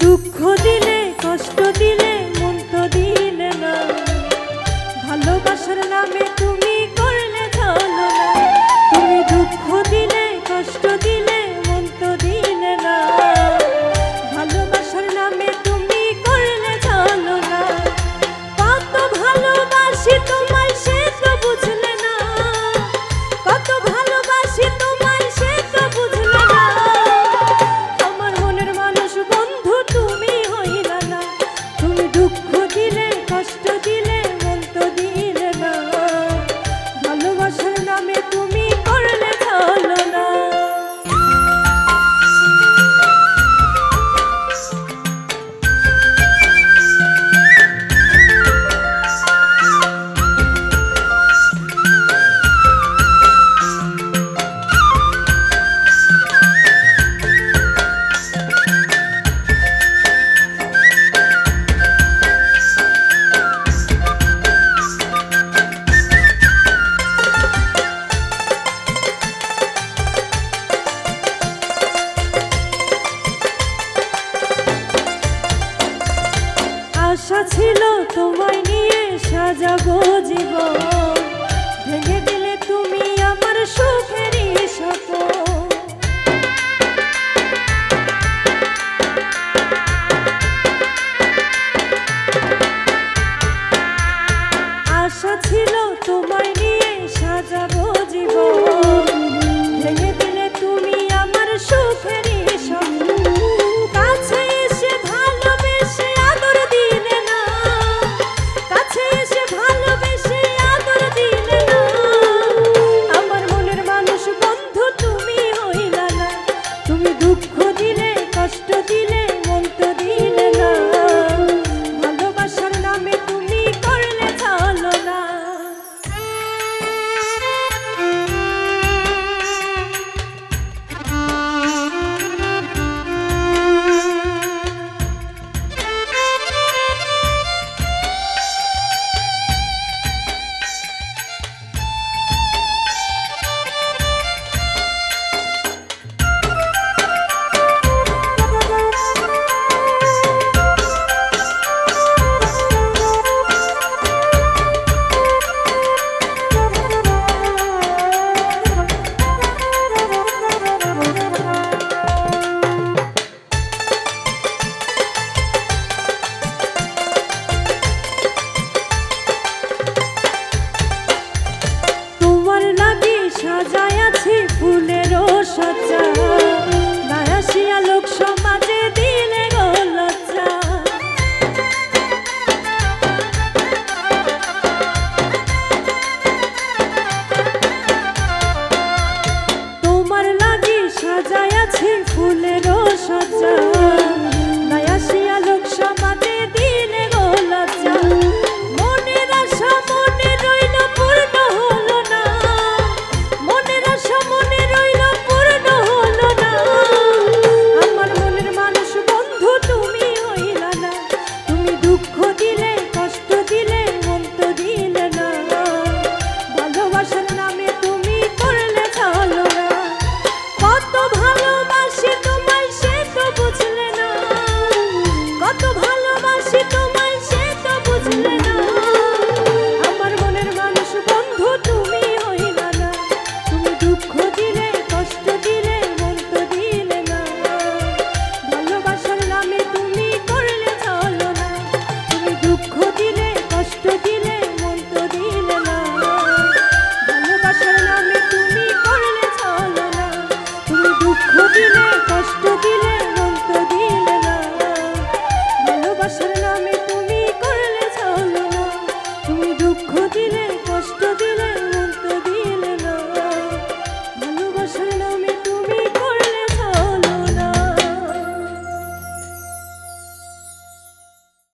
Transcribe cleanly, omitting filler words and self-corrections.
দুঃখ দিলে কষ্ট দিলে মন তো দিলে না, ভালোবাসার নামে তুমি করলে ছলনা। তুমি দুঃখ দিলে কষ্ট দিলে মন তো দিলে না, ভালোবাসার নামে তুমি করলে ছলনা। কত ভালোবাসি তোমায় সে তো বুঝলে না, কত ভালোবাসি তোমায় সে তো বুঝলে না। আমার মনের মানুষ বন্ধু তুমি হইলা না, তুমি দুঃখ দিলে কষ্ট দিলে মন তো দিলে না, ভালোবাসার নামে তুমি করলে ছলনা। আশা ছিল তোমায় নিয়ে সাজাবো জীবন, ভেঙে দিলে তুমি আমার সুখে